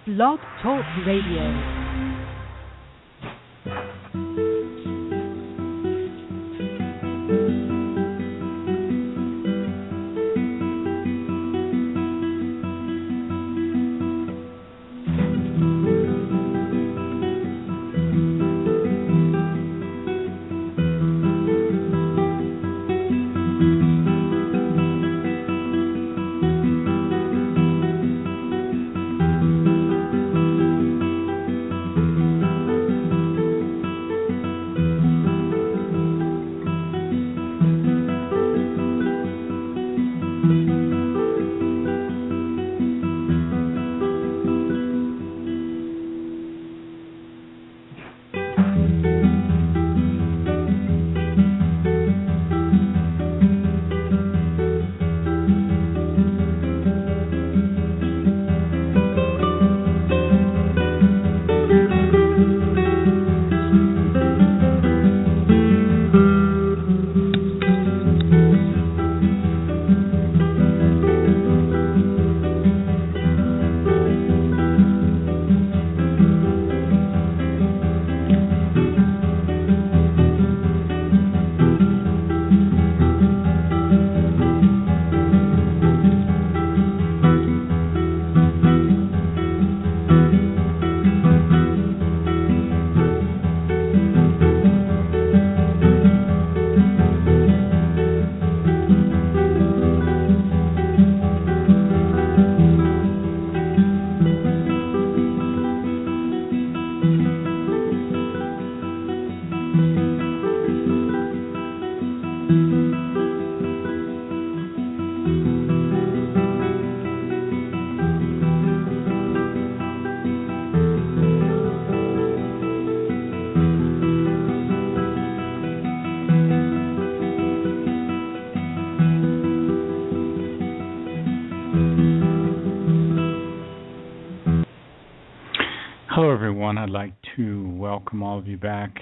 Blog Talk Radio. Hello, everyone. I'd like to welcome all of you back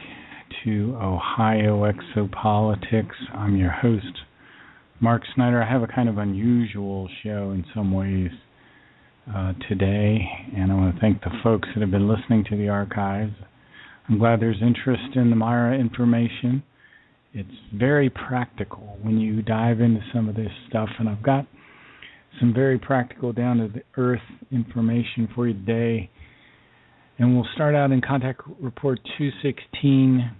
to Ohio Exopolitics. I'm your host, Mark Snyder. I have a kind of unusual show in some ways today, and I want to thank the folks that have been listening to the archives. I'm glad there's interest in the Myra information. It's very practical when you dive into some of this stuff, and I've got some very practical, down-to-the-earth information for you today. And we'll start out in Contact Report 216,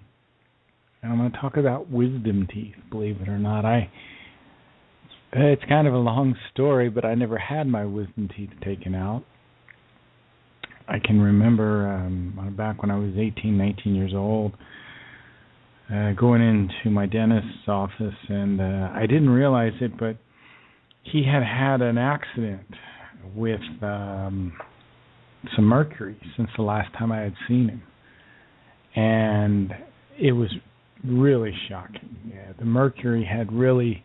and I'm going to talk about wisdom teeth, believe it or not. It's kind of a long story, but I never had my wisdom teeth taken out. I can remember back when I was 18, 19 years old, going into my dentist's office, and I didn't realize it, but he had an accident with some mercury since the last time I had seen him, and it was really shocking. Yeah, the mercury had really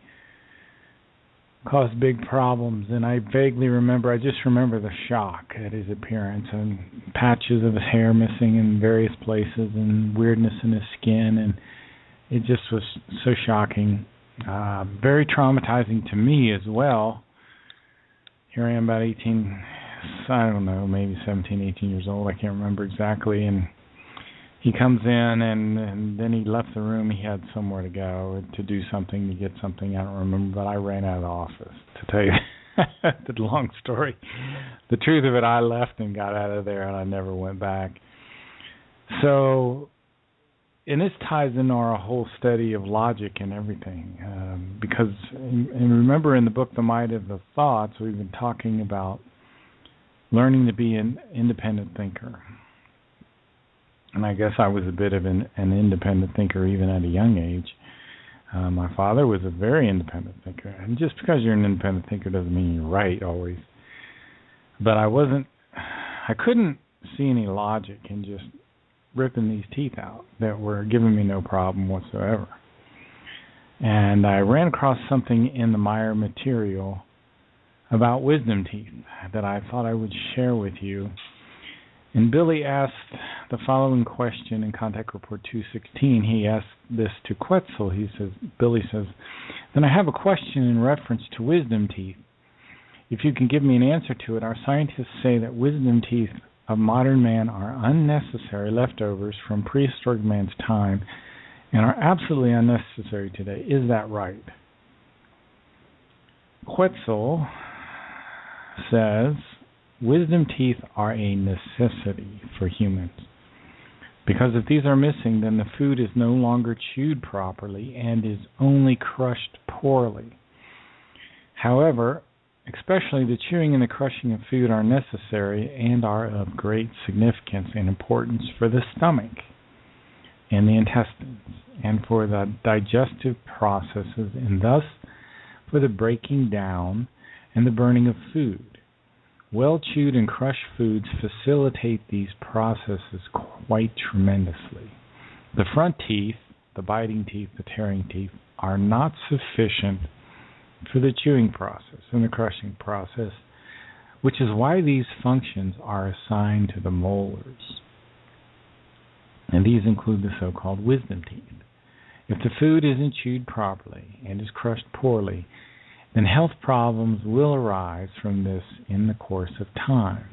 caused big problems, and I just remember the shock at his appearance, and patches of his hair missing in various places, and weirdness in his skin, and it just was so shocking. Very traumatizing to me as well. Here I am, about 18, I don't know, maybe 17, 18 years old. I can't remember exactly. And he comes in, and then he left the room. He had somewhere to go to do something, to get something. I don't remember, but I ran out of the office, to tell you the long story. The truth of it, I left and got out of there, and I never went back. So, and this ties into our whole study of logic and everything. Because, and remember in the book, The Might of the Thoughts, we've been talking about learning to be an independent thinker. And I guess I was a bit of an independent thinker even at a young age. My father was a very independent thinker. And just because you're an independent thinker doesn't mean you're right always. But I couldn't see any logic in just ripping these teeth out that were giving me no problem whatsoever. And I ran across something in the Meyer material about wisdom teeth that I thought I would share with you. And Billy asked the following question in Contact Report 216. He asked this to Quetzal. Billy says, then I have a question in reference to wisdom teeth. If you can give me an answer to it, our scientists say that wisdom teeth of modern man are unnecessary leftovers from prehistoric man's time and are absolutely unnecessary today. Is that right? Quetzal says wisdom teeth are a necessity for humans, because if these are missing, then the food is no longer chewed properly and is only crushed poorly. However, especially the chewing and the crushing of food are necessary and are of great significance and importance for the stomach and the intestines, and for the digestive processes, and thus for the breaking down and the burning of food. Well-chewed and crushed foods facilitate these processes quite tremendously. The front teeth, the biting teeth, the tearing teeth, are not sufficient for the chewing process and the crushing process, which is why these functions are assigned to the molars. And these include the so-called wisdom teeth. If the food isn't chewed properly and is crushed poorly, then health problems will arise from this in the course of time,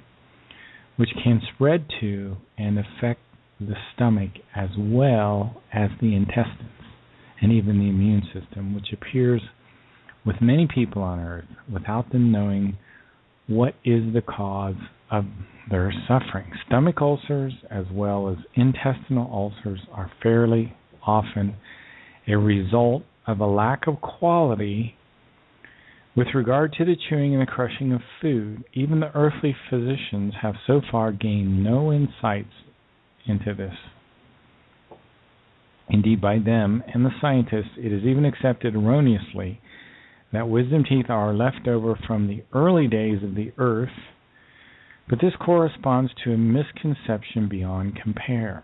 which can spread to and affect the stomach as well as the intestines and even the immune system, which appears with many people on Earth without them knowing what is the cause of their suffering. Stomach ulcers as well as intestinal ulcers are fairly often a result of a lack of quality with regard to the chewing and the crushing of food. Even the earthly physicians have so far gained no insights into this. Indeed, by them and the scientists, it is even accepted erroneously that wisdom teeth are left over from the early days of the earth, but this corresponds to a misconception beyond compare.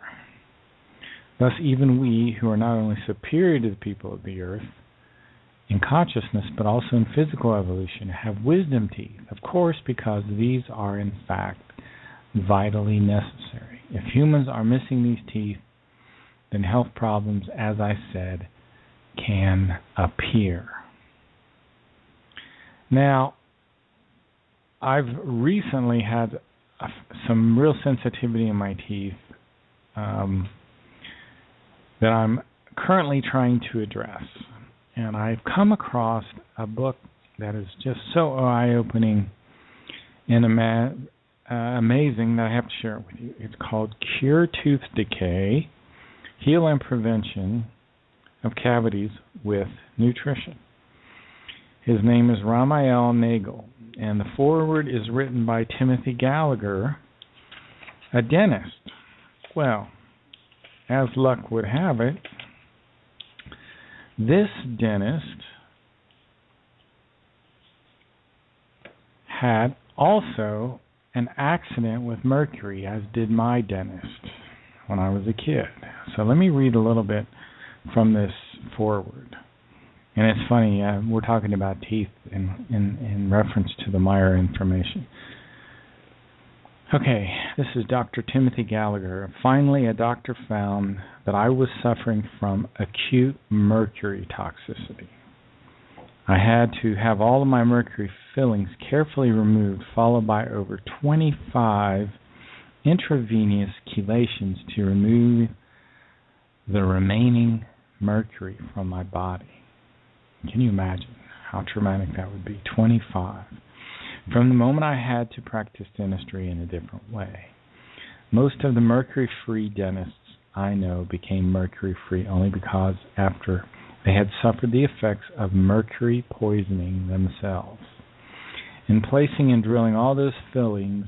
Thus, even we, who are not only superior to the people of the earth in consciousness, but also in physical evolution, have wisdom teeth, of course, because these are in fact vitally necessary. If humans are missing these teeth, then health problems, as I said, can appear. Now, I've recently had some real sensitivity in my teeth that I'm currently trying to address. And I've come across a book that is just so eye-opening and amazing that I have to share it with you. It's called Cure Tooth Decay, Heal and Prevention of Cavities with Nutrition. His name is Raphael Nagel, and the foreword is written by Timothy Gallagher, a dentist. Well, as luck would have it, this dentist had also an accident with mercury, as did my dentist when I was a kid. So let me read a little bit from this foreword. And it's funny, we're talking about teeth in reference to the Meyer information. Okay, this is Dr. Timothy Gallagher. Finally, a doctor found that I was suffering from acute mercury toxicity. I had to have all of my mercury fillings carefully removed, followed by over 25 intravenous chelations to remove the remaining mercury from my body. Can you imagine how traumatic that would be? 25. From the moment I had to practice dentistry in a different way. Most of the mercury-free dentists I know became mercury-free only because after they had suffered the effects of mercury poisoning themselves. In placing and drilling all those fillings,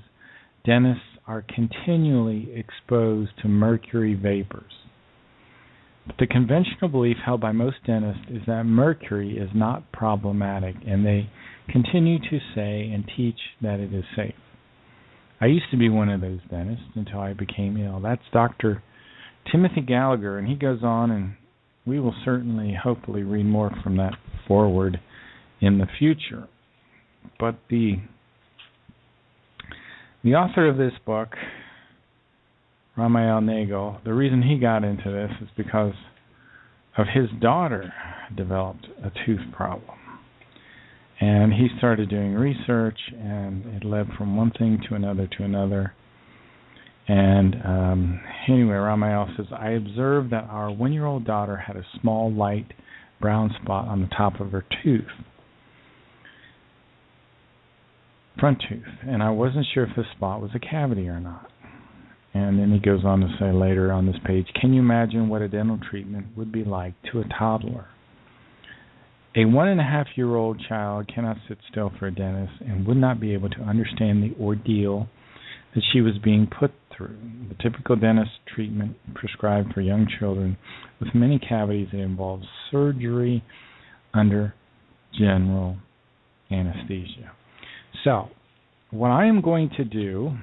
dentists are continually exposed to mercury vapors. But the conventional belief held by most dentists is that mercury is not problematic, and they continue to say and teach that it is safe. I used to be one of those dentists until I became ill. That's Dr. Timothy Gallagher, and he goes on, and we will certainly, hopefully, read more from that forward in the future. But the author of this book, Raphael Nagel, the reason he got into this is because of his daughter developed a tooth problem. And he started doing research, and it led from one thing to another to another. And anyway, Ramael says, I observed that our 1-year-old daughter had a small, light brown spot on the top of her tooth, front tooth, and I wasn't sure if the spot was a cavity or not. And then he goes on to say later on this page, can you imagine what a dental treatment would be like to a toddler? A 1.5-year-old child cannot sit still for a dentist and would not be able to understand the ordeal that she was being put through. The typical dentist treatment prescribed for young children with many cavities, it involves surgery under general anesthesia. So, what I am going to do,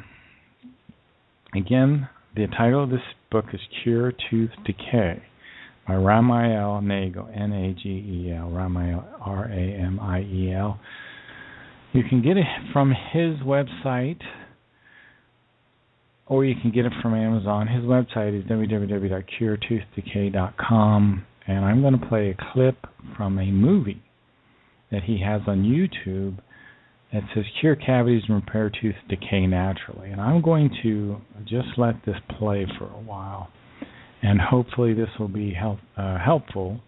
again, the title of this book is Cure Tooth Decay by Ramiel Nagel, N-A-G-E-L, Ramiel, R-A-M-I-E-L. You can get it from his website, or you can get it from Amazon. His website is www.curetoothDecay.com, and I'm going to play a clip from a movie that he has on YouTube that says Cure Cavities and Repair Tooth Decay Naturally. And I'm going to just let this play for a while, and hopefully this will be helpful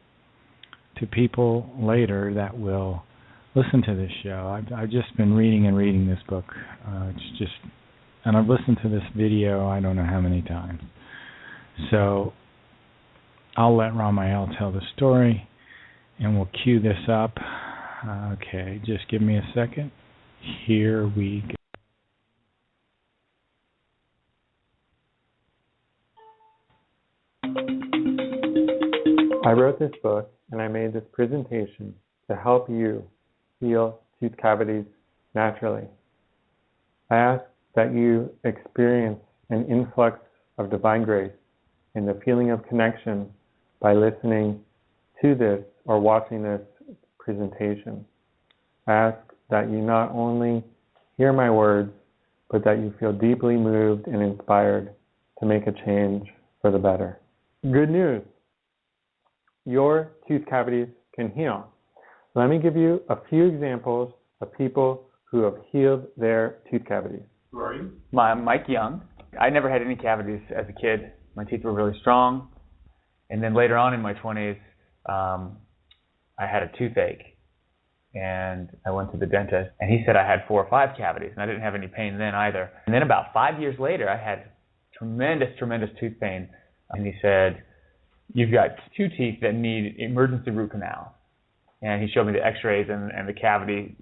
to people later that will listen to this show. I've just been reading this book. And I've listened to this video I don't know how many times. So I'll let Ramiel tell the story, and we'll cue this up. Okay, just give me a second. Here we go. I wrote this book and I made this presentation to help you heal tooth cavities naturally. I ask that you experience an influx of divine grace and the feeling of connection by listening to this or watching this presentation. I ask that you not only hear my words, but that you feel deeply moved and inspired to make a change for the better. Good news! Your tooth cavities can heal. Let me give you a few examples of people who have healed their tooth cavities. Who are you? I'm Mike Young. I never had any cavities as a kid. My teeth were really strong. And then later on in my 20s, I had a toothache. And I went to the dentist, and he said I had 4 or 5 cavities, and I didn't have any pain then either. And then about 5 years later, I had tremendous tooth pain. And he said, you've got 2 teeth that need emergency root canals. And he showed me the x-rays and the cavity.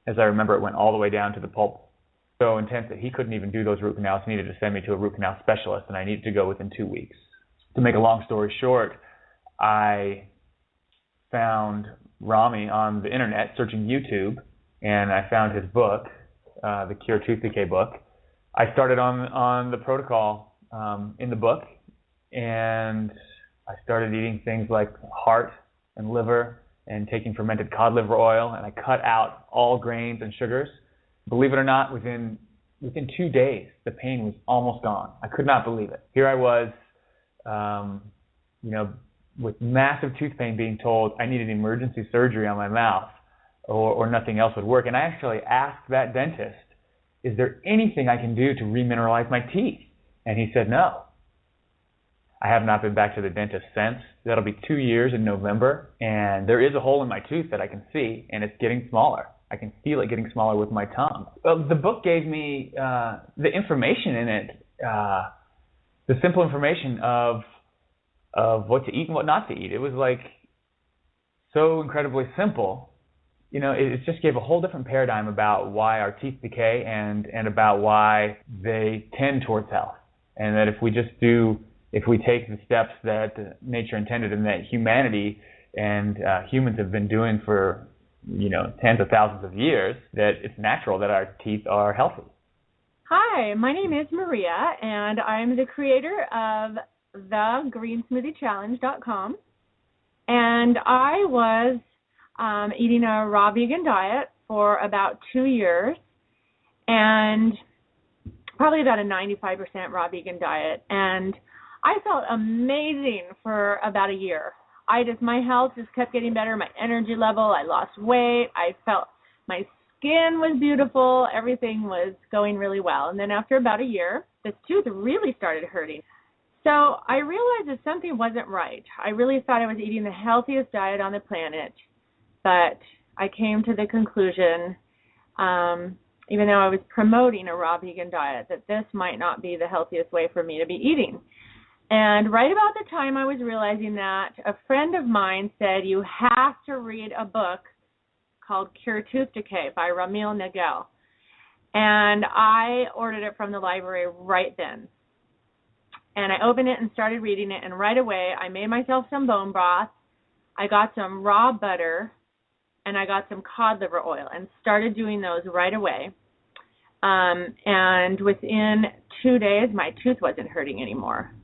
As I remember, it went all the way down to the pulp. So intense that he couldn't even do those root canals. He needed to send me to a root canal specialist, and I needed to go within 2 weeks. To make a long story short, I found Rami on the internet, searching YouTube, and I found his book, the Cure Tooth Decay book. I started on the protocol in the book, and I started eating things like heart and liver and taking fermented cod liver oil, and I cut out all grains and sugars. Believe it or not, within 2 days, the pain was almost gone. I could not believe it. Here I was, with massive tooth pain, being told I needed emergency surgery on my mouth or nothing else would work. And I actually asked that dentist, is there anything I can do to remineralize my teeth? And he said no. I have not been back to the dentist since. That'll be 2 years in November, and there is a hole in my tooth that I can see, and it's getting smaller. I can feel it getting smaller with my tongue. Well, the book gave me the information in it, the simple information of what to eat and what not to eat. It was like so incredibly simple. It just gave a whole different paradigm about why our teeth decay and about why they tend towards health. And that if we take the steps that nature intended and that humanity and humans have been doing for, tens of thousands of years, that it's natural that our teeth are healthy. Hi, my name is Maria, and I'm the creator of thegreensmoothieChallenge.com. And I was eating a raw vegan diet for about 2 years, and probably about a 95% raw vegan diet. And I felt amazing for about a year. my health just kept getting better, my energy level, I lost weight, I felt my skin was beautiful, everything was going really well. And then after about a year, this tooth really started hurting. So I realized that something wasn't right. I really thought I was eating the healthiest diet on the planet, but I came to the conclusion, even though I was promoting a raw vegan diet, that this might not be the healthiest way for me to be eating. And right about the time I was realizing that, a friend of mine said, you have to read a book called Cure Tooth Decay by Ramil Nagel. And I ordered it from the library right then. And I opened it and started reading it, and right away I made myself some bone broth, I got some raw butter, and I got some cod liver oil and started doing those right away. And within 2 days, my tooth wasn't hurting anymore.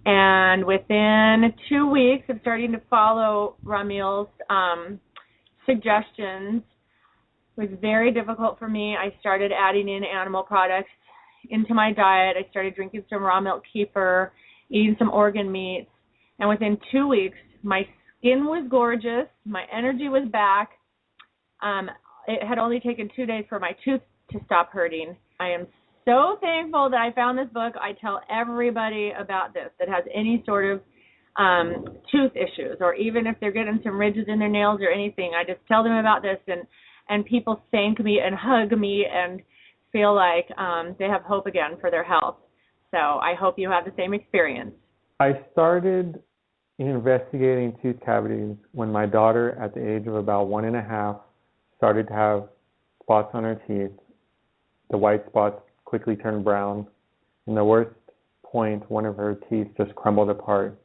And within 2 weeks of starting to follow Ramil's suggestions, it was very difficult for me. I started adding in animal products into my diet. I started drinking some raw milk kefir, eating some organ meats. And within 2 weeks, my skin was gorgeous. My energy was back. It had only taken 2 days for my tooth to stop hurting. I am so thankful that I found this book. I tell everybody about this that has any sort of tooth issues, or even if they're getting some ridges in their nails or anything, I just tell them about this, and people thank me and hug me and feel like they have hope again for their health. So I hope you have the same experience. I started investigating tooth cavities when my daughter, at the age of about 1.5, started to have spots on her teeth. The white spots quickly turned brown. In the worst point, one of her teeth just crumbled apart.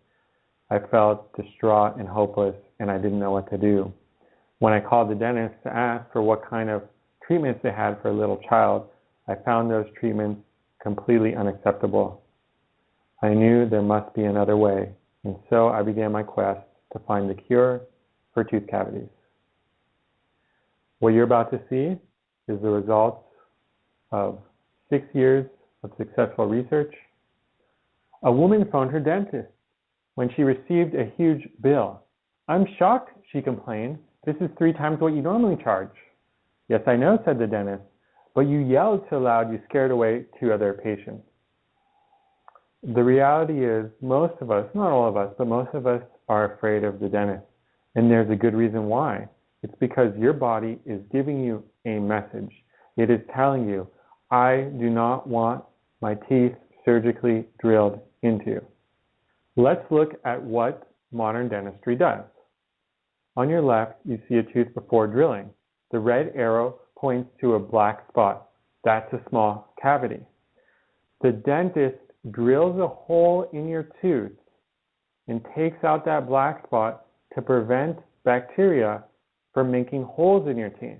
I felt distraught and hopeless, and I didn't know what to do. When I called the dentist to ask for what kind of treatments they had for a little child, I found those treatments completely unacceptable. I knew there must be another way, and so I began my quest to find the cure for tooth cavities. What you're about to see is the results of 6 years of successful research. A woman phoned her dentist when she received a huge bill. "I'm shocked," she complained. "This is 3 times what you normally charge." "Yes, I know," said the dentist, "but you yelled so loud you scared away 2 other patients." The reality is, most of us, not all of us, but most of us are afraid of the dentist. And there's a good reason why. It's because your body is giving you a message. It is telling you, I do not want my teeth surgically drilled into. Let's look at what modern dentistry does. On your left, you see a tooth before drilling. The red arrow points to a black spot. That's a small cavity. The dentist drills a hole in your tooth and takes out that black spot to prevent bacteria from making holes in your teeth.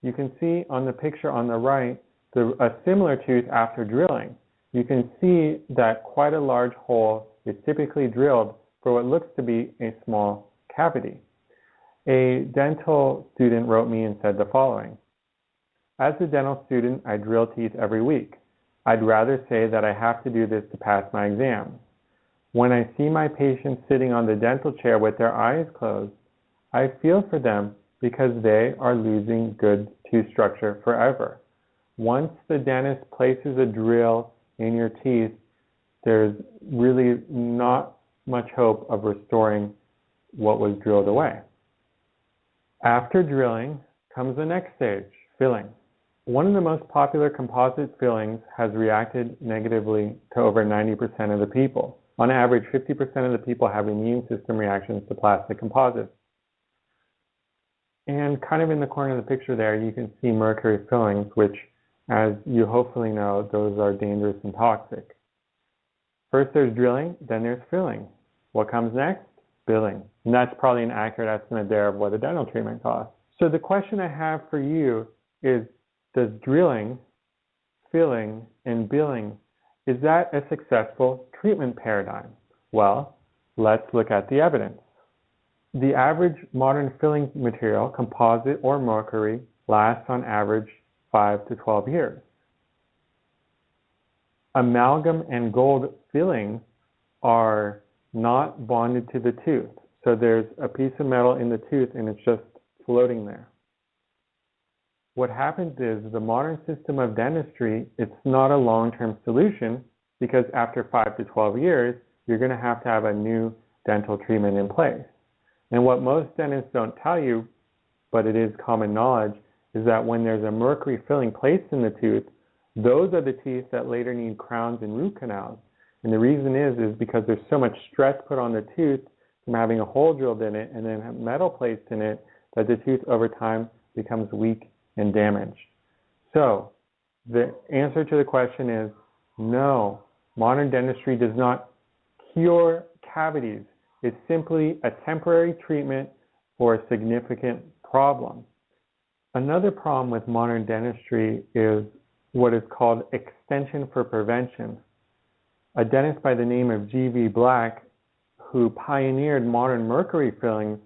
You can see on the picture on the right a similar tooth after drilling. You can see that quite a large hole is typically drilled for what looks to be a small cavity. A dental student wrote me and said the following: "As a dental student, I drill teeth every week. I'd rather say that I have to do this to pass my exams. When I see my patients sitting on the dental chair with their eyes closed, I feel for them because they are losing good tooth structure forever. Once the dentist places a drill in your teeth, there's really not much hope of restoring what was drilled away." After drilling comes the next stage, filling. One of the most popular composite fillings has reacted negatively to over 90% of the people. On average, 50% of the people have immune system reactions to plastic composites. And kind of in the corner of the picture there, you can see mercury fillings, which, as you hopefully know, those are dangerous and toxic. First there's drilling, then there's filling. What comes next? Billing. And that's probably an accurate estimate there of what a dental treatment costs. So the question I have for you is, does drilling, filling, and billing, is that a successful treatment paradigm? Well, let's look at the evidence. The average modern filling material, composite or mercury, lasts on average 5 to 12 years. Amalgam and gold fillings are not bonded to the tooth, So there's a piece of metal in the tooth and it's just floating there. What happens is the modern system of dentistry, it's not a long-term solution because after 5 to 12 years, you're going to have a new dental treatment in place. And what most dentists don't tell you, but it is common knowledge, is that when there's a mercury filling placed in the tooth, those are the teeth that later need crowns and root canals. And the reason is because there's so much stress put on the tooth from having a hole drilled in it and then metal placed in it that the tooth over time becomes weak and damaged. So the answer to the question is no, modern dentistry does not cure cavities. It's simply a temporary treatment for a significant problem. Another problem with modern dentistry is what is called extension for prevention. A dentist by the name of G.V. Black, who pioneered modern mercury fillings,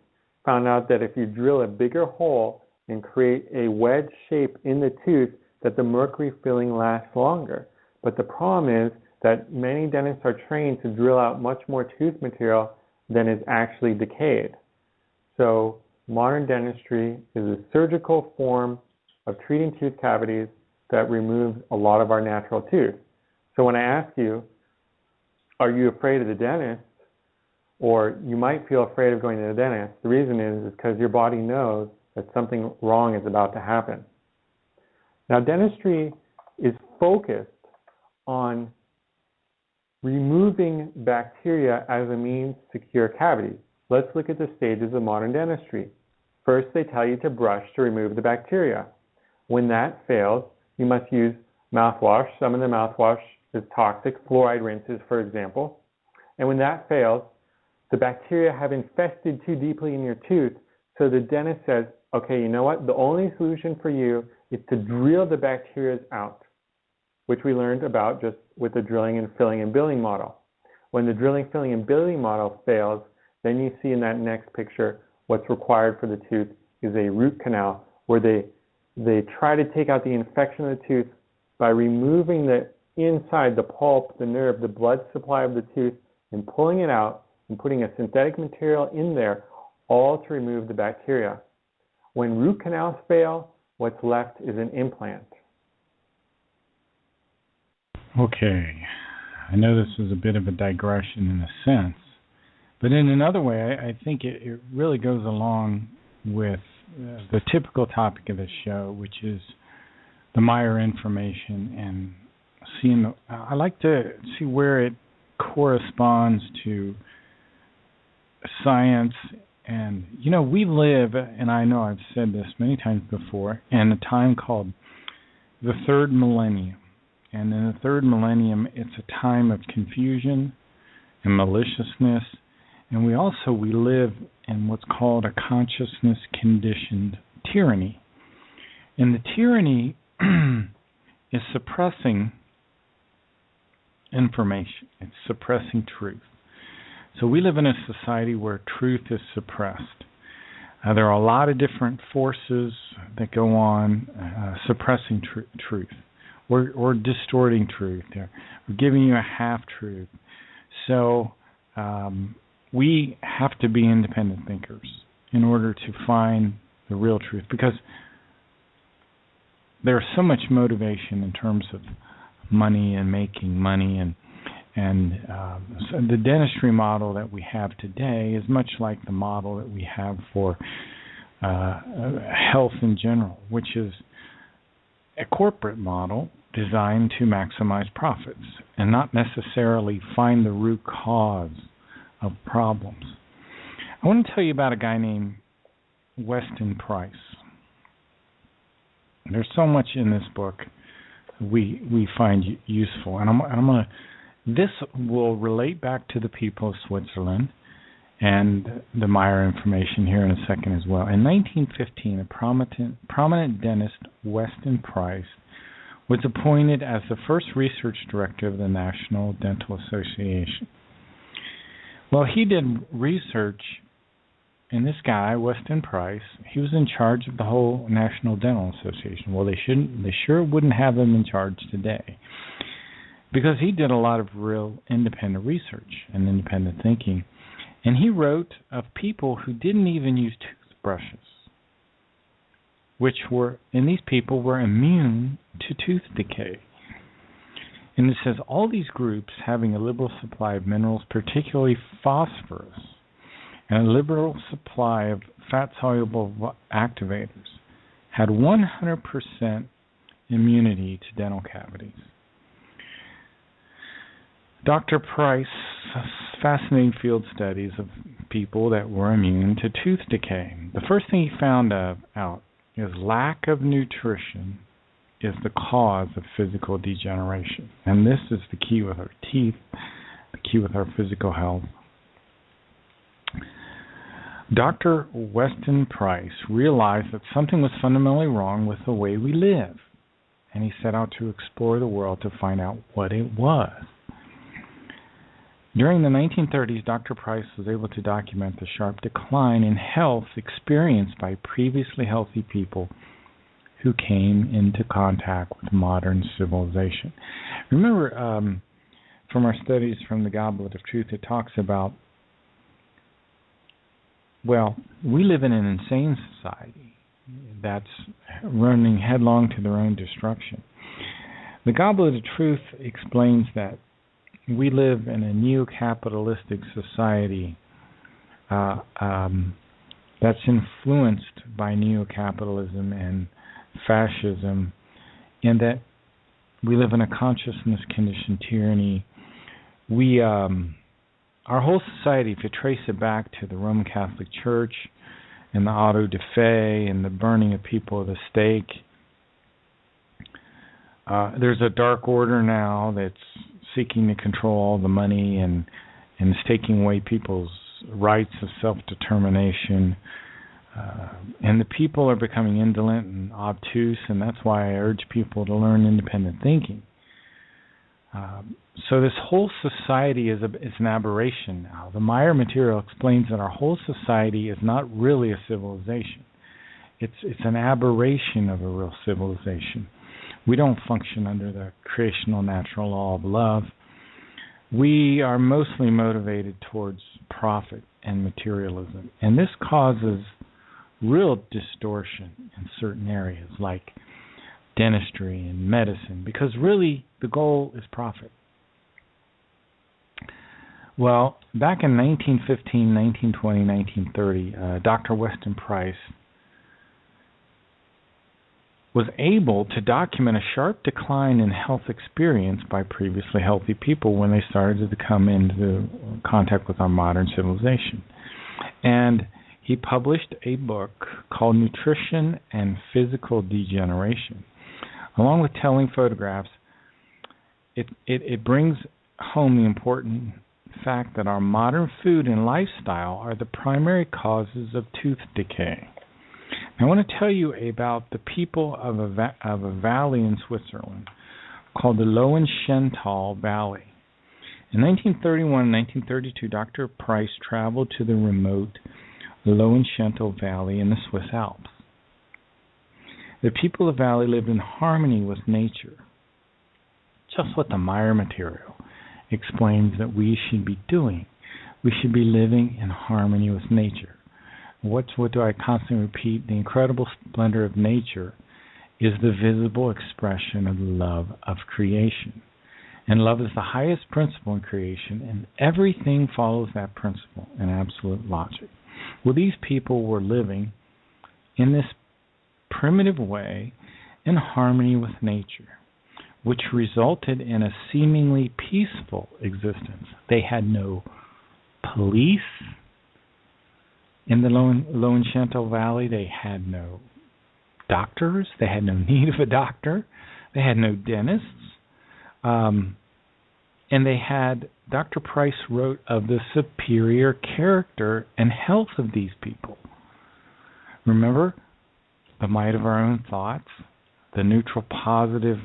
found out that if you drill a bigger hole and create a wedge shape in the tooth, that the mercury filling lasts longer. But the problem is that many dentists are trained to drill out much more tooth material than is actually decayed. So modern dentistry is a surgical form of treating tooth cavities that removes a lot of our natural teeth. So when I ask you, are you afraid of the dentist? Or you might feel afraid of going to the dentist. The reason is because your body knows that something wrong is about to happen. Now, dentistry is focused on removing bacteria as a means to cure cavities. Let's look at the stages of modern dentistry. First, they tell you to brush to remove the bacteria. When that fails, you must use mouthwash. Some of the mouthwash is toxic, fluoride rinses, for example. And when that fails, the bacteria have infested too deeply in your tooth, so the dentist says, okay, you know what? The only solution for you is to drill the bacteria out, which we learned about just with the drilling and filling and billing model. When the drilling, filling, and billing model fails, then you see in that next picture what's required for the tooth is a root canal, where they try to take out the infection of the tooth by removing the inside, the pulp, the nerve, the blood supply of the tooth, and pulling it out and putting a synthetic material in there, all to remove the bacteria. When root canals fail, what's left is an implant. Okay, I know this is a bit of a digression in a sense, but in another way, I think it really goes along with the typical topic of this show, which is the Meyer information, and seeing. I like to see where it corresponds to science. And, you know, we live, and I know I've said this many times before, in a time called the third millennium. And in the third millennium, it's a time of confusion and maliciousness. And we live in what's called a consciousness-conditioned tyranny. And the tyranny is suppressing information. It's suppressing truth. So we live in a society where truth is suppressed. There are a lot of different forces that go on suppressing truth or distorting truth. Or giving you a half-truth. So we have to be independent thinkers in order to find the real truth, because there's so much motivation in terms of money and making money, and so the dentistry model that we have today is much like the model that we have for health in general, which is a corporate model designed to maximize profits and not necessarily find the root cause of problems. I want to tell you about a guy named Weston Price. There's so much in this book we find useful, and I'm going to. This will relate back to the people of Switzerland and the Meyer information here in a second as well. In 1915, a prominent dentist, Weston Price, was appointed as the first research director of the National Dental Association. Well, he did research, and this guy, Weston Price, he was in charge of the whole National Dental Association. Well, they sure wouldn't have him in charge today, because he did a lot of real independent research and independent thinking. And he wrote of people who didn't even use toothbrushes, and these people were immune to tooth decay. And it says all these groups having a liberal supply of minerals, particularly phosphorus, and a liberal supply of fat-soluble activators, had 100% immunity to dental cavities. Dr. Price's fascinating field studies of people that were immune to tooth decay. The first thing he found out is lack of nutrition is the cause of physical degeneration. And this is the key with our teeth, the key with our physical health. Dr. Weston Price realized that something was fundamentally wrong with the way we live, and he set out to explore the world to find out what it was. During the 1930s, Dr. Price was able to document the sharp decline in health experienced by previously healthy people who came into contact with modern civilization. Remember, from our studies from the Goblet of Truth, it talks about, well, we live in an insane society that's running headlong to their own destruction. The Goblet of Truth explains that we live in a neo-capitalistic society that's influenced by neo-capitalism and fascism, and that we live in a consciousness-conditioned tyranny. Our whole society, if you trace it back to the Roman Catholic Church and the auto da fe and the burning of people at the stake, there's a dark order now that's seeking to control all the money and is taking away people's rights of self-determination. And the people are becoming indolent and obtuse, and that's why I urge people to learn independent thinking. So this whole society is an aberration now. The Meyer material explains that our whole society is not really a civilization. It's an aberration of a real civilization. We don't function under the creational natural law of love. We are mostly motivated towards profit and materialism. And this causes real distortion in certain areas like dentistry and medicine, because really the goal is profit. Well, back in 1915, 1920, 1930, Dr. Weston Price was able to document a sharp decline in health experience by previously healthy people when they started to come into contact with our modern civilization. And he published a book called Nutrition and Physical Degeneration. Along with telling photographs, it brings home the important fact that our modern food and lifestyle are the primary causes of tooth decay. I want to tell you about the people of a valley in Switzerland called the Lowenschental Valley. In 1931 and 1932, Dr. Price traveled to the remote Lowenschental Valley in the Swiss Alps. The people of the valley lived in harmony with nature, just what the Meyer material explains that we should be doing. We should be living in harmony with nature. What do I constantly repeat? The incredible splendor of nature is the visible expression of the love of creation. And love is the highest principle in creation, and everything follows that principle in absolute logic. Well, these people were living in this primitive way in harmony with nature, which resulted in a seemingly peaceful existence. They had no police in the Lowenschental Valley. They had no doctors. They had no need of a doctor. They had no dentists. And they had, Dr. Price wrote of the superior character and health of these people. Remember, the might of our own thoughts, the neutral positive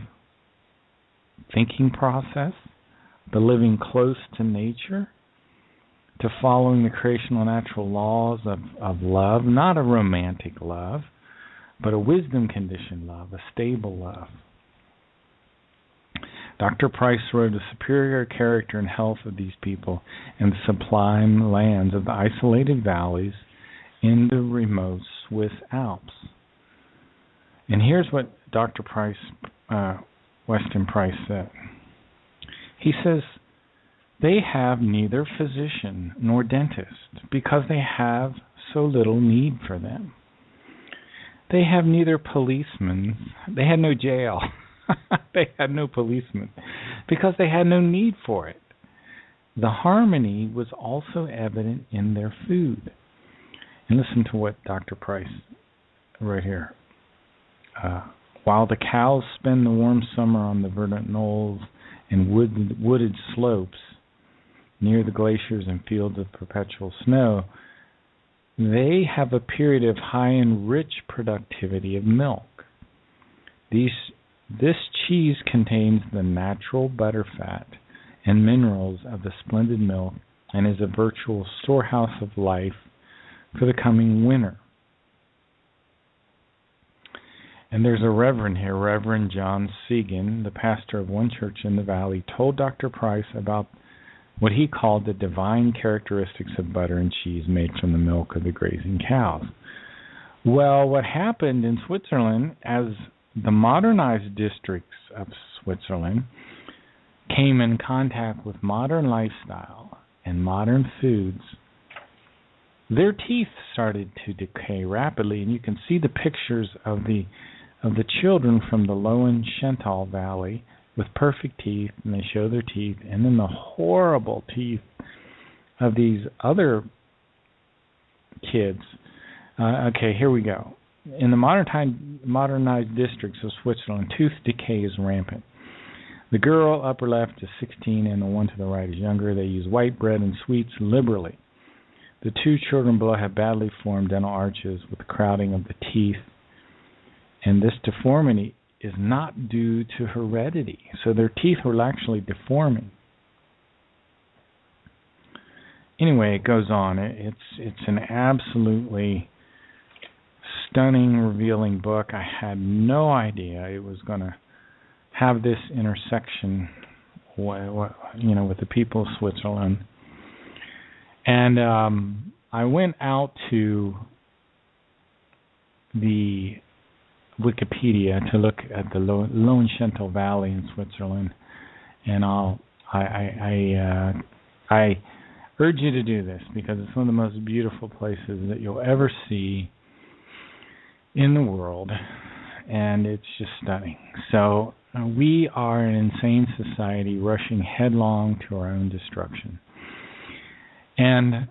thinking process, the living close to nature, to following the creational natural laws of love, not a romantic love, but a wisdom-conditioned love, a stable love. Dr. Price wrote of the superior character and health of these people and the sublime lands of the isolated valleys in the remote Swiss Alps. And here's what Dr. Price, Weston Price said. He says, they have neither physician nor dentist because they have so little need for them. They have neither policemen, they had no jail, they had no policemen because they had no need for it. The harmony was also evident in their food. And listen to what Dr. Price wrote here. While the cows spend the warm summer on the verdant knolls and wooded slopes near the glaciers and fields of perpetual snow, they have a period of high and rich productivity of milk. This cheese contains the natural butterfat and minerals of the splendid milk and is a virtual storehouse of life for the coming winter. And there's a reverend here, Reverend John Segan, the pastor of one church in the valley, told Dr. Price about what he called the divine characteristics of butter and cheese made from the milk of the grazing cows. Well, what happened in Switzerland, as the modernized districts of Switzerland came in contact with modern lifestyle and modern foods, their teeth started to decay rapidly, and you can see the pictures of the children from the Lowen-Schental Valley with perfect teeth, and they show their teeth, and then the horrible teeth of these other kids. Okay, here we go. In the modernized districts of Switzerland, tooth decay is rampant. The girl upper left is 16, and the one to the right is younger. They use white bread and sweets liberally. The two children below have badly formed dental arches with the crowding of the teeth, and this deformity is not due to heredity. So their teeth were actually deforming. Anyway, it goes on. It's an absolutely stunning, revealing book. I had no idea it was going to have this intersection, with the people of Switzerland. And I went out to the Wikipedia to look at the Lowen-Schental Valley in Switzerland, and I urge you to do this because it's one of the most beautiful places that you'll ever see in the world, and it's just stunning. So we are an insane society rushing headlong to our own destruction. And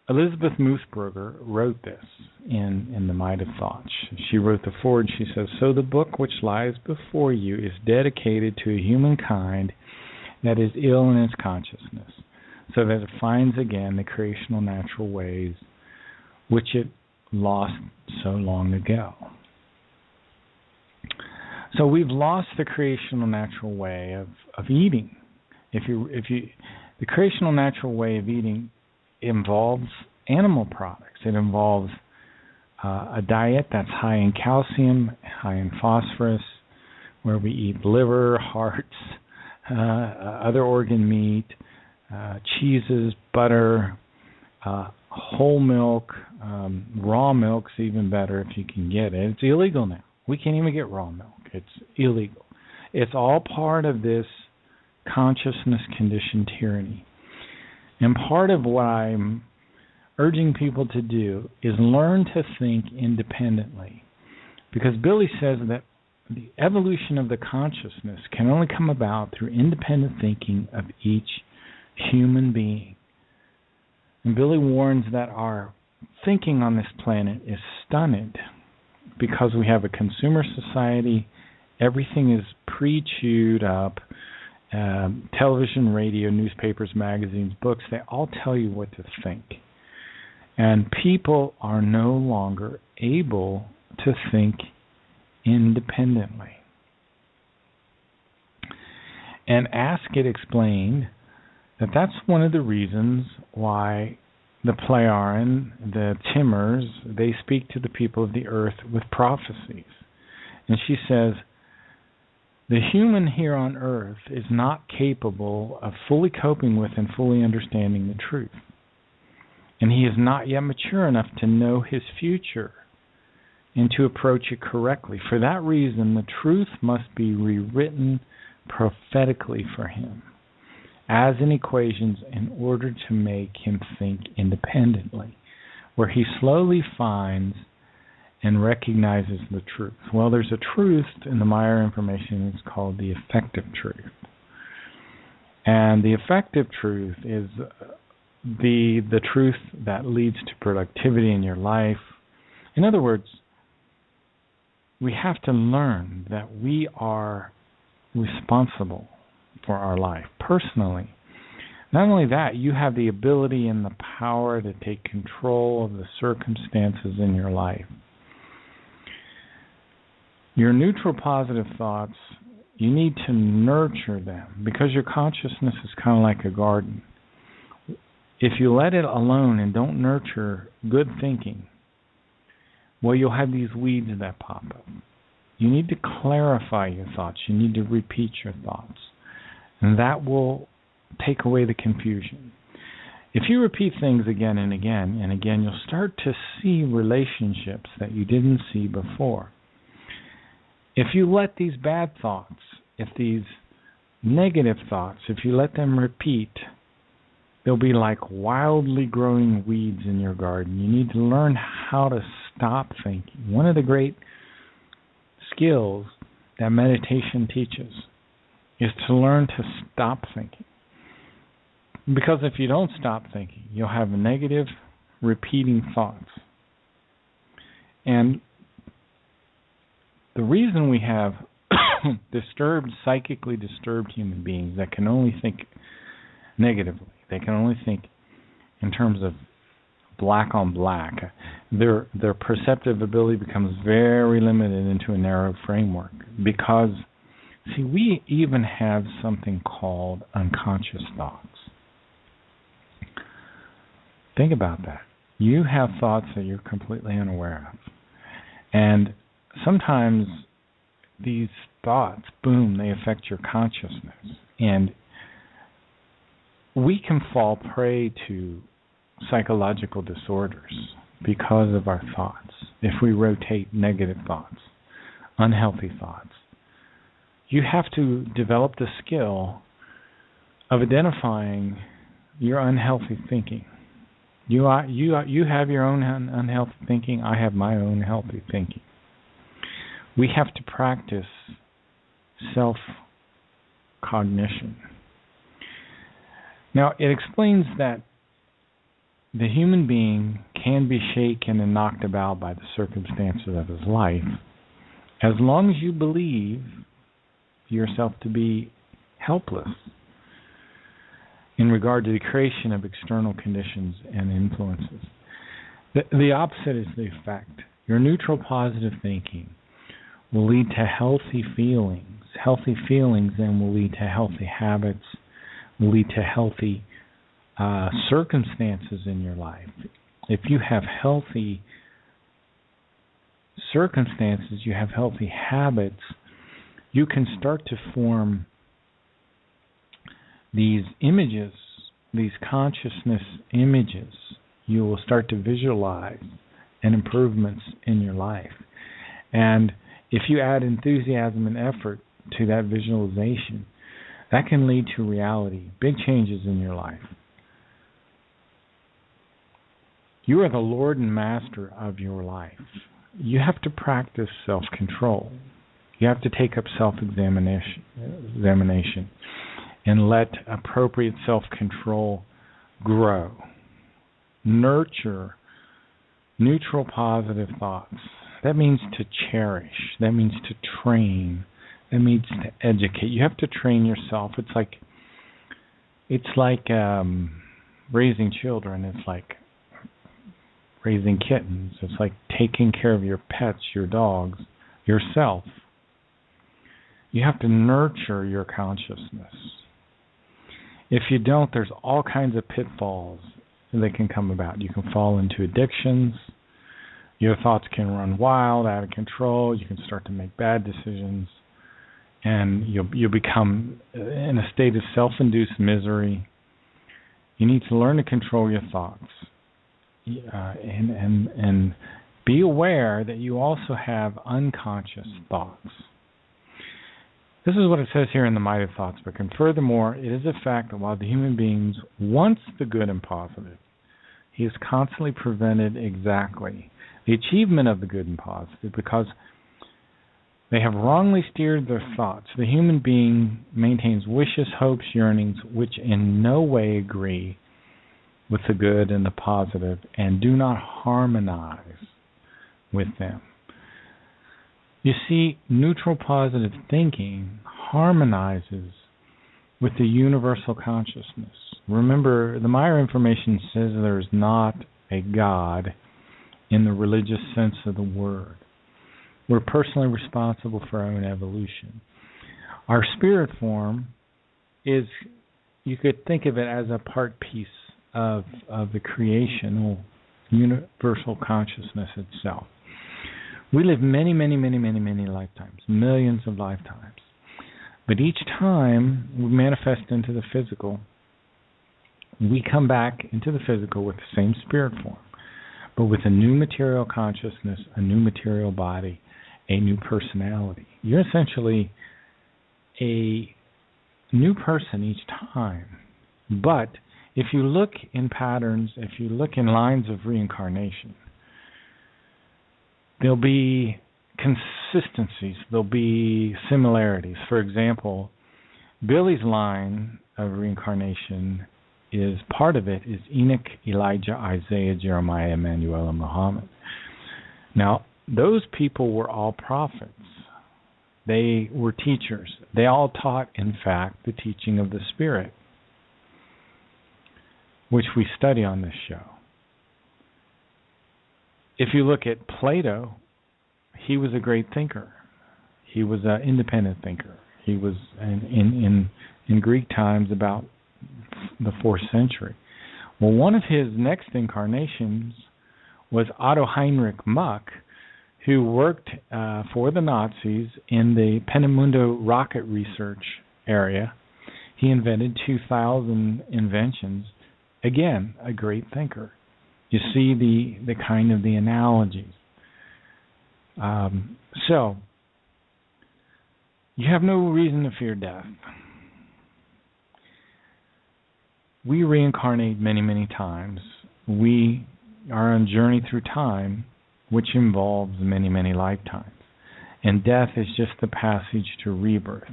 Elizabeth Moosbrugger wrote this in The Might of Thought. She wrote the foreword. She says, "So the book which lies before you is dedicated to a humankind that is ill in its consciousness, so that it finds again the creational natural ways which it lost so long ago." So we've lost the creational natural way of eating. The creational natural way of eating involves animal products. It involves a diet that's high in calcium, high in phosphorus, where we eat liver, hearts, other organ meat, cheeses, butter, whole milk, raw milk's even better if you can get it. It's illegal now. We can't even get raw milk. It's illegal. It's all part of this consciousness conditioned tyranny. And part of what I'm urging people to do is learn to think independently. Because Billy says that the evolution of the consciousness can only come about through independent thinking of each human being. And Billy warns that our thinking on this planet is stunted because we have a consumer society. Everything is pre-chewed up. Television, radio, newspapers, magazines, books, they all tell you what to think. And people are no longer able to think independently. And Ask It explained that that's one of the reasons why the Plejaren, the Timmers, they speak to the people of the earth with prophecies. And she says, The human here on earth is not capable of fully coping with and fully understanding the truth. And he is not yet mature enough to know his future and to approach it correctly. For that reason, the truth must be rewritten prophetically for him, as in equations, in order to make him think independently, where he slowly finds and recognizes the truth. Well, there's a truth in the Meyer information. It's called the effective truth. And the effective truth is the truth that leads to productivity in your life. In other words, we have to learn that we are responsible for our life personally. Not only that, you have the ability and the power to take control of the circumstances in your life. Your neutral positive thoughts, you need to nurture them because your consciousness is kind of like a garden. If you let it alone and don't nurture good thinking, well, you'll have these weeds that pop up. You need to clarify your thoughts. You need to repeat your thoughts. And that will take away the confusion. If you repeat things again and again, you'll start to see relationships that you didn't see before. If you let these bad thoughts, if these negative thoughts, if you let them repeat, they'll be like wildly growing weeds in your garden. You need to learn how to stop thinking. One of the great skills that meditation teaches is to learn to stop thinking. Because if you don't stop thinking, you'll have negative, repeating thoughts. And the reason we have psychically disturbed human beings that can only think negatively, they can only think in terms of black on black, their perceptive ability becomes very limited into a narrow framework. Because, see, we even have something called unconscious thoughts. Think about that. You have thoughts that you're completely unaware of. And sometimes these thoughts, boom, they affect your consciousness. And we can fall prey to psychological disorders because of our thoughts. If we rotate negative thoughts, unhealthy thoughts, you have to develop the skill of identifying your unhealthy thinking. You have your own unhealthy thinking. I have my own healthy thinking. We have to practice self-cognition. Now, it explains that the human being can be shaken and knocked about by the circumstances of his life as long as you believe yourself to be helpless in regard to the creation of external conditions and influences. The opposite is the effect. Your neutral positive thinking will lead to healthy feelings. Healthy feelings then will lead to healthy habits, will lead to healthy circumstances in your life. If you have healthy circumstances, you have healthy habits, you can start to form these images, these consciousness images. You will start to visualize and improvements in your life. And if you add enthusiasm and effort to that visualization, that can lead to reality, big changes in your life. You are the Lord and Master of your life. You have to practice self-control. You have to take up self-examination and let appropriate self-control grow. Nurture neutral positive thoughts. That means to cherish. That means to train. That means to educate. You have to train yourself. It's like raising children. It's like raising kittens. It's like taking care of your pets, your dogs, yourself. You have to nurture your consciousness. If you don't, there's all kinds of pitfalls that can come about. You can fall into addictions. Your thoughts can run wild, out of control. You can start to make bad decisions. and you'll become in a state of self-induced misery. You need to learn to control your thoughts, and be aware that you also have unconscious thoughts. This is what it says here in the Might of Thoughts book. And furthermore, it is a fact that while the human being wants the good and positive, he is constantly prevented exactly the achievement of the good and positive because they have wrongly steered their thoughts. The human being maintains wishes, hopes, yearnings, which in no way agree with the good and the positive and do not harmonize with them. You see, neutral positive thinking harmonizes with the universal consciousness. Remember, the Maya information says there is not a God in the religious sense of the word. We're personally responsible for our own evolution. Our spirit form is, you could think of it as a part piece of the creational universal consciousness itself. We live many, many, many, many, many lifetimes, millions of lifetimes. But each time we manifest into the physical, we come back into the physical with the same spirit form, but with a new material consciousness, a new material body, a new personality. You're essentially a new person each time. But if you look in patterns, if you look in lines of reincarnation, there'll be consistencies, there'll be similarities. For example, Billy's line of reincarnation is, part of it is Enoch, Elijah, Isaiah, Jeremiah, Emmanuel, and Muhammad. Now, those people were all prophets. They were teachers. They all taught, in fact, the teaching of the Spirit, which we study on this show. If you look at Plato, he was a great thinker. He was an independent thinker. He was in Greek times about the 4th century. Well, one of his next incarnations was Otto Heinrich Muck, who worked for the Nazis in the Peenemünde rocket research area. He invented 2,000 inventions. Again, a great thinker. You see the kind of the analogies. So, you have no reason to fear death. We reincarnate many, many times. We are on a journey through time, which involves many, many lifetimes. And death is just the passage to rebirth.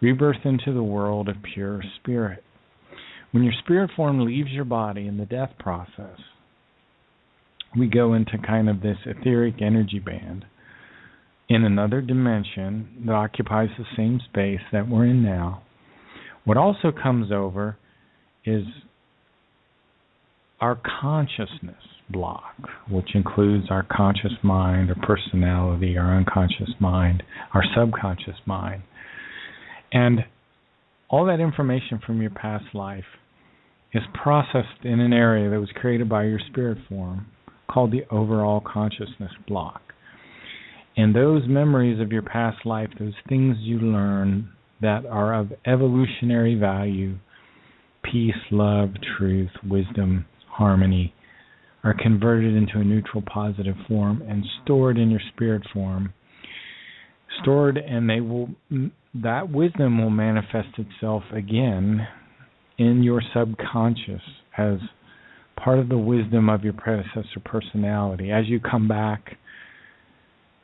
Rebirth into the world of pure spirit. When your spirit form leaves your body in the death process, we go into kind of this etheric energy band in another dimension that occupies the same space that we're in now. What also comes over is our consciousness block, which includes our conscious mind, our personality, our unconscious mind, our subconscious mind. And all that information from your past life is processed in an area that was created by your spirit form called the overall consciousness block. And those memories of your past life, those things you learn that are of evolutionary value, peace, love, truth, wisdom, harmony, are converted into a neutral positive form and stored in your spirit form. Stored, and that wisdom will manifest itself again in your subconscious as part of the wisdom of your predecessor personality as you come back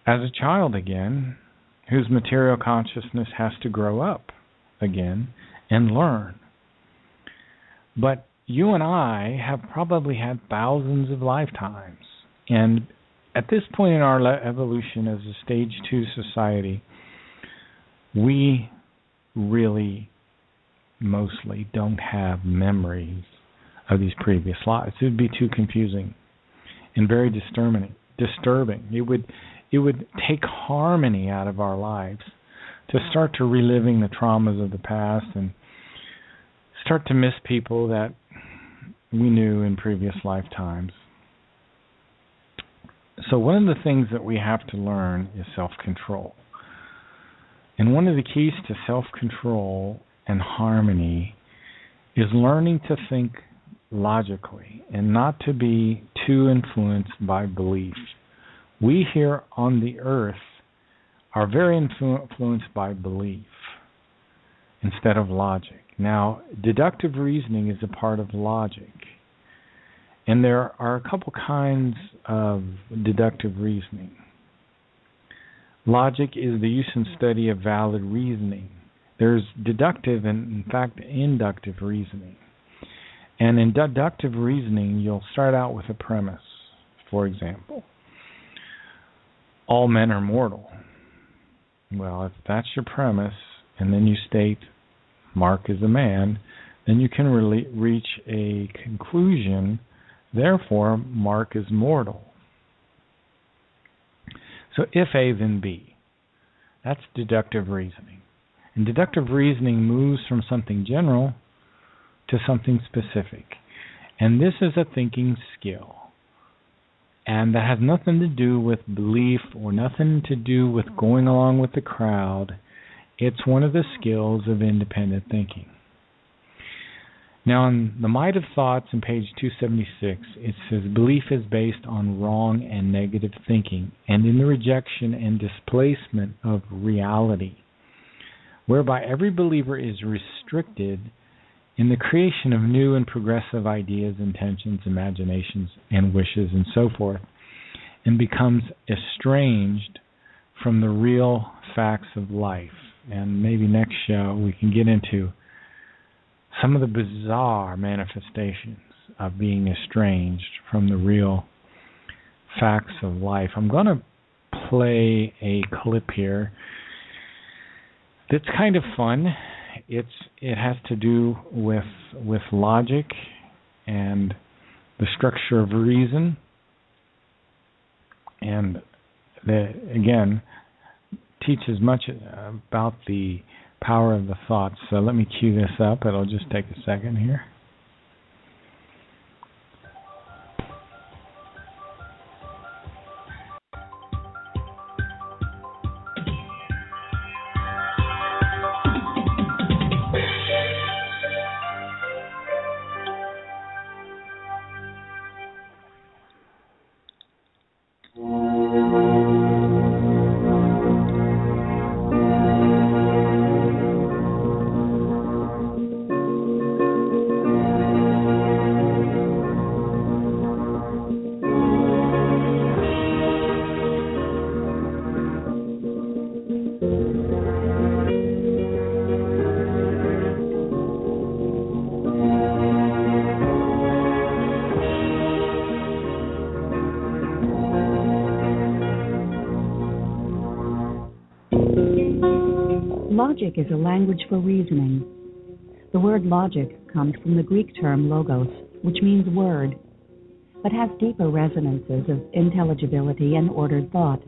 as a child again, whose material consciousness has to grow up again and learn. But you and I have probably had thousands of lifetimes. And at this point in our evolution as a stage 2 society, we really mostly don't have memories of these previous lives. It would be too confusing and very disturbing. It would take harmony out of our lives to start to reliving the traumas of the past and start to miss people that we knew in previous lifetimes. So one of the things that we have to learn is self-control. And one of the keys to self-control and harmony is learning to think logically and not to be too influenced by belief. We here on the earth are very influenced by belief instead of logic. Now, deductive reasoning is a part of logic. And there are a couple kinds of deductive reasoning. Logic is the use and study of valid reasoning. There's deductive and, in fact, inductive reasoning. And in deductive reasoning, you'll start out with a premise. For example, all men are mortal. Well, if that's your premise, and then you state Mark is a man, then you can reach a conclusion, therefore, Mark is mortal. So if A, then B. That's deductive reasoning. And deductive reasoning moves from something general to something specific. And this is a thinking skill. And that has nothing to do with belief or nothing to do with going along with the crowd. It's one of the skills of independent thinking. Now, in The Might of Thoughts on page 276, it says belief is based on wrong and negative thinking and in the rejection and displacement of reality, whereby every believer is restricted in the creation of new and progressive ideas, intentions, imaginations, and wishes, and so forth, and becomes estranged from the real facts of life. And maybe next show we can get into some of the bizarre manifestations of being estranged from the real facts of life. I'm going to play a clip here that's kind of fun. It has to do with logic and the structure of reason, and again teaches much about the power of the thoughts. So let me cue this up. It'll just take a second here. Logic is a language for reasoning. The word logic comes from the Greek term logos, which means word, but has deeper resonances of intelligibility and ordered thought.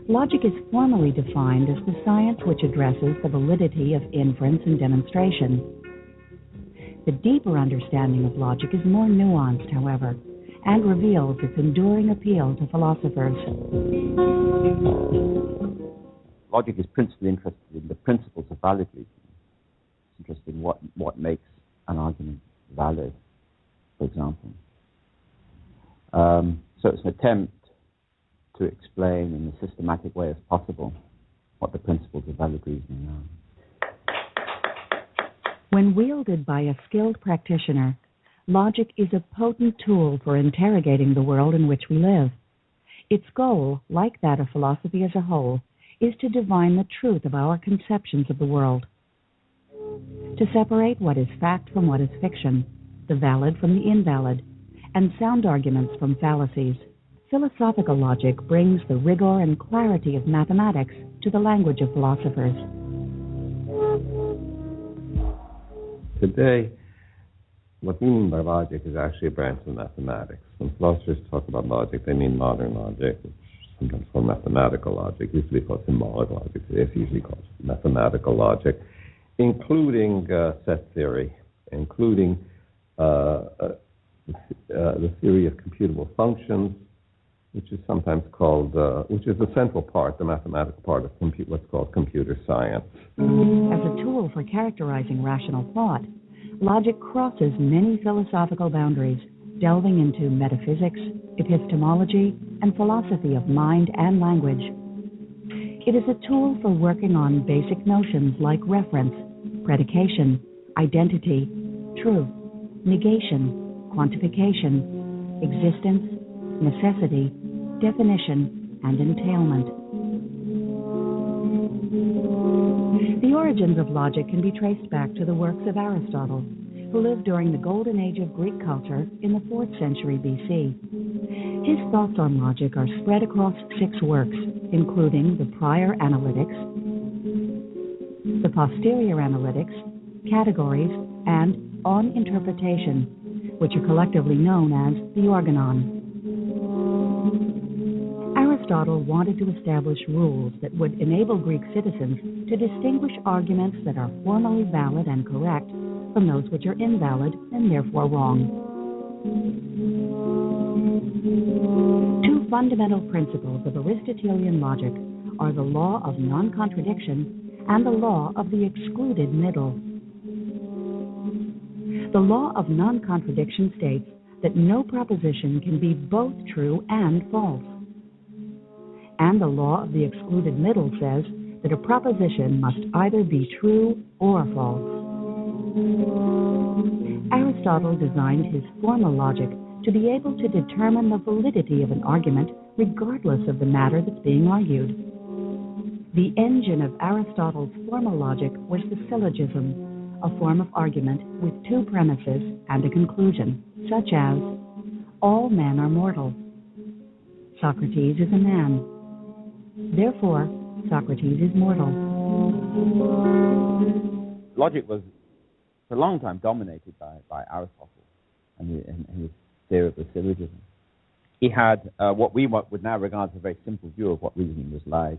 Logic is formally defined as the science which addresses the validity of inference and demonstration. The deeper understanding of logic is more nuanced, however, and reveals its enduring appeal to philosophers. Logic is principally interested in the principles of valid reasoning. It's interested in what makes an argument valid, for example. So it's an attempt to explain in a systematic way as possible what the principles of valid reasoning are. When wielded by a skilled practitioner, logic is a potent tool for interrogating the world in which we live. Its goal, like that of philosophy as a whole, is to divine the truth of our conceptions of the world, to separate what is fact from what is fiction, the valid from the invalid, and sound arguments from fallacies. Philosophical logic brings the rigor and clarity of mathematics to the language of philosophers. Today, what we mean by logic is actually a branch of mathematics. When philosophers talk about logic, they mean modern logic, which sometimes called mathematical logic, usually called symbolic logic. It's usually called mathematical logic, including set theory, including the theory of computable functions, which is sometimes called, which is the central part, the mathematical part of what's called computer science. As a tool for characterizing rational thought, logic crosses many philosophical boundaries, delving into metaphysics, epistemology, and philosophy of mind and language. It is a tool for working on basic notions like reference, predication, identity, truth, negation, quantification, existence, necessity, definition, and entailment. The origins of logic can be traced back to the works of Aristotle, who lived during the golden age of Greek culture in the 4th century BC. His thoughts on logic are spread across 6 works, including the prior analytics, the posterior analytics, categories, and on interpretation, which are collectively known as the organon. Aristotle wanted to establish rules that would enable Greek citizens to distinguish arguments that are formally valid and correct from those which are invalid and therefore wrong. 2 fundamental principles of Aristotelian logic are the law of non-contradiction and the law of the excluded middle. The law of non-contradiction states that no proposition can be both true and false. And the law of the excluded middle says that a proposition must either be true or false. Aristotle designed his formal logic to be able to determine the validity of an argument regardless of the matter that's being argued. The engine of Aristotle's formal logic was the syllogism, a form of argument with 2 premises and a conclusion, such as, all men are mortal. Socrates is a man. Therefore, Socrates is mortal. Logic was, for a long time, dominated by Aristotle and his theory of the syllogism. He had what we would now regard as a very simple view of what reasoning was like.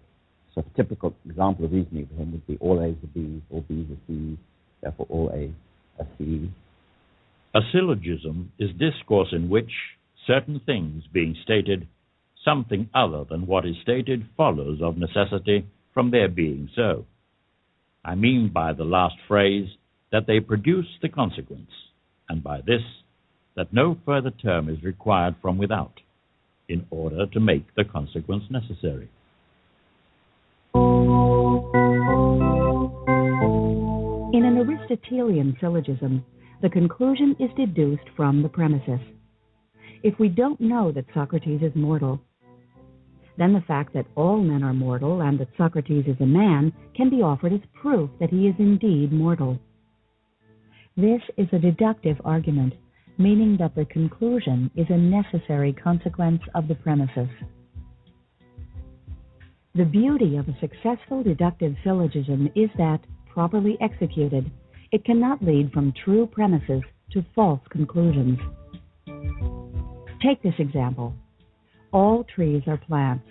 So a typical example of reasoning for him would be all A's are B's, all B's are C's, therefore all A's are C's. A syllogism is discourse in which, certain things being stated, something other than what is stated follows of necessity from their being so. I mean by the last phrase that they produce the consequence, and by this that no further term is required from without, in order to make the consequence necessary. In an Aristotelian syllogism, the conclusion is deduced from the premises. If we don't know that Socrates is mortal, then the fact that all men are mortal and that Socrates is a man can be offered as proof that he is indeed mortal. This is a deductive argument, meaning that the conclusion is a necessary consequence of the premises. The beauty of a successful deductive syllogism is that, properly executed, it cannot lead from true premises to false conclusions. Take this example. All trees are plants.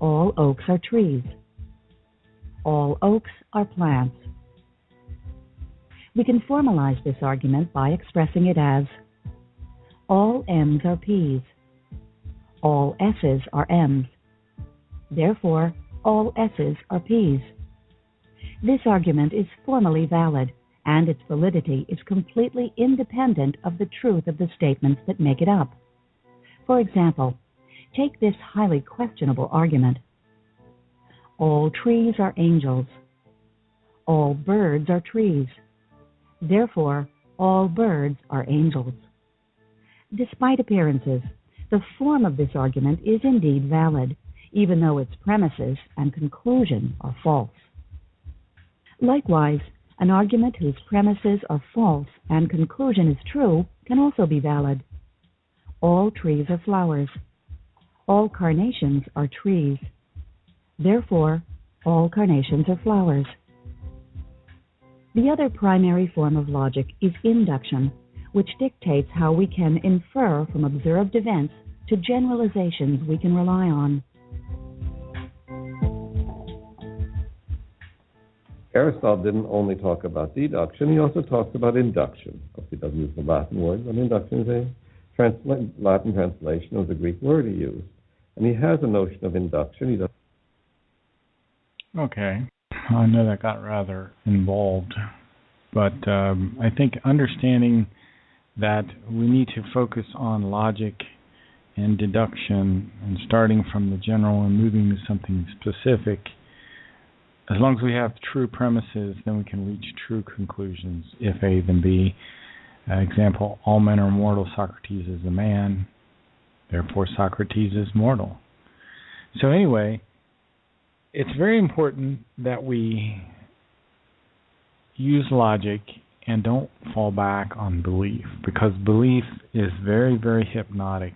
All oaks are trees. All oaks are plants. We can formalize this argument by expressing it as all M's are P's. All S's are M's. Therefore, all S's are P's. This argument is formally valid, and its validity is completely independent of the truth of the statements that make it up. For example, take this highly questionable argument. All trees are angels. All birds are trees. Therefore, all birds are angels. Despite appearances, the form of this argument is indeed valid, even though its premises and conclusion are false. Likewise, an argument whose premises are false and conclusion is true can also be valid. All trees are flowers. All carnations are trees. Therefore, all carnations are flowers. The other primary form of logic is induction, which dictates how we can infer from observed events to generalizations we can rely on. Aristotle didn't only talk about deduction, he also talks about induction. Of course, he doesn't use the Latin word, but induction is a Latin translation of the Greek word he used. And he has a notion of induction. He does. Okay. I know that got rather involved, but I think understanding that we need to focus on logic and deduction and starting from the general and moving to something specific. As long as we have true premises, then we can reach true conclusions, if A then B. Example, all men are mortal, Socrates is a man, therefore Socrates is mortal. So anyway, it's very important that we use logic and don't fall back on belief, because belief is very, very hypnotic.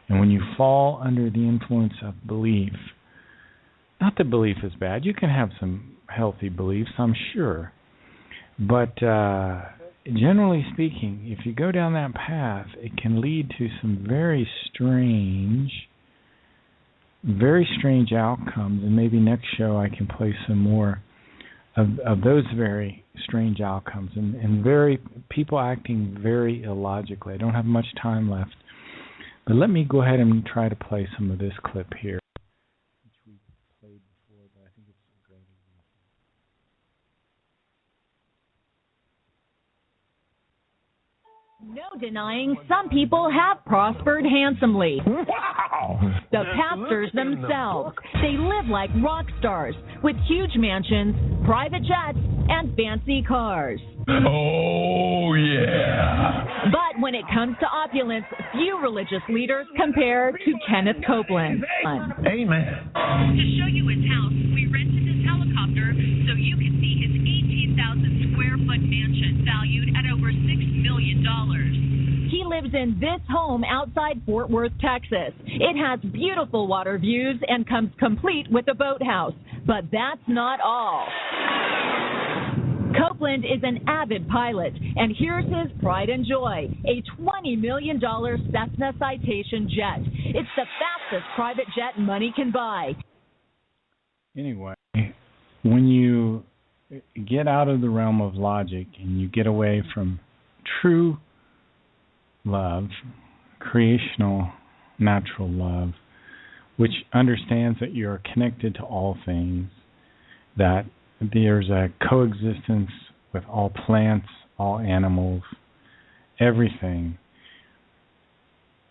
And when you fall under the influence of belief, not that belief is bad, you can have some healthy beliefs, I'm sure, but generally speaking, if you go down that path, it can lead to some very strange outcomes, and maybe next show I can play some more of those very strange outcomes, and very people acting very illogically. I don't have much time left, but let me go ahead and try to play some of this clip here, which we played before, but I think it's a great example. No denying some people have prospered handsomely. Wow! The pastors themselves, they live like rock stars with huge mansions, private jets, and fancy cars. Oh, yeah! But when it comes to opulence, few religious leaders compare to Kenneth Copeland. Amen. To show you his house, we rented his helicopter so you can see his 18,000 square foot mansion valued at over $6 million. He lives in this home outside Fort Worth, Texas. It has beautiful water views and comes complete with a boathouse. But that's not all. Copeland is an avid pilot, and here's his pride and joy, a $20 million Cessna Citation jet. It's the fastest private jet money can buy. Anyway, when you get out of the realm of logic and you get away from true love, creational, natural love, which understands that you're connected to all things, that there's a coexistence with all plants, all animals, everything,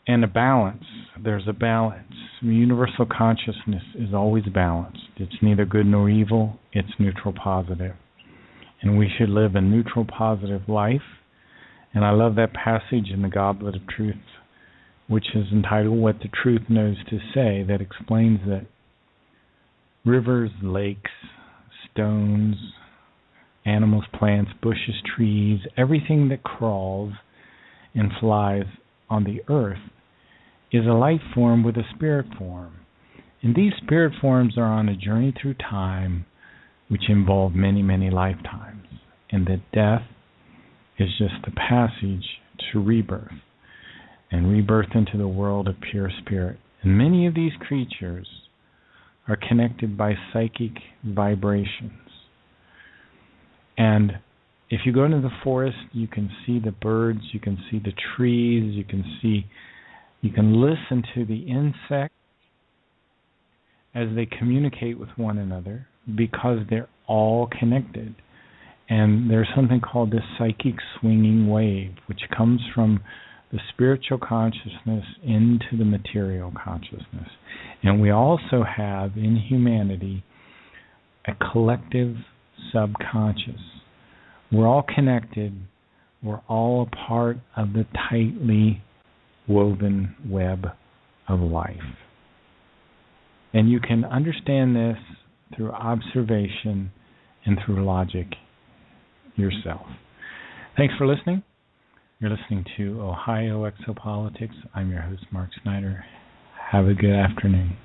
and a balance. There's a balance. Universal consciousness is always balanced. It's neither good nor evil. It's neutral positive. And we should live a neutral positive life. And I love that passage in the Goblet of Truth, which is entitled What the Truth Knows to Say, that explains that rivers, lakes, stones, animals, plants, bushes, trees, everything that crawls and flies on the earth is a life form with a spirit form. And these spirit forms are on a journey through time which involve many, many lifetimes. And that death is just the passage to rebirth, and rebirth into the world of pure spirit. And many of these creatures are connected by psychic vibrations. And if you go into the forest, you can see the birds, you can see the trees, you can listen to the insects as they communicate with one another, because they're all connected. And there's something called the psychic swinging wave, which comes from the spiritual consciousness into the material consciousness. And we also have in humanity a collective subconscious. We're all connected. We're all a part of the tightly woven web of life. And you can understand this through observation and through logic yourself. Thanks for listening. You're listening to Ohio Exopolitics. I'm your host, Mark Snyder. Have a good afternoon.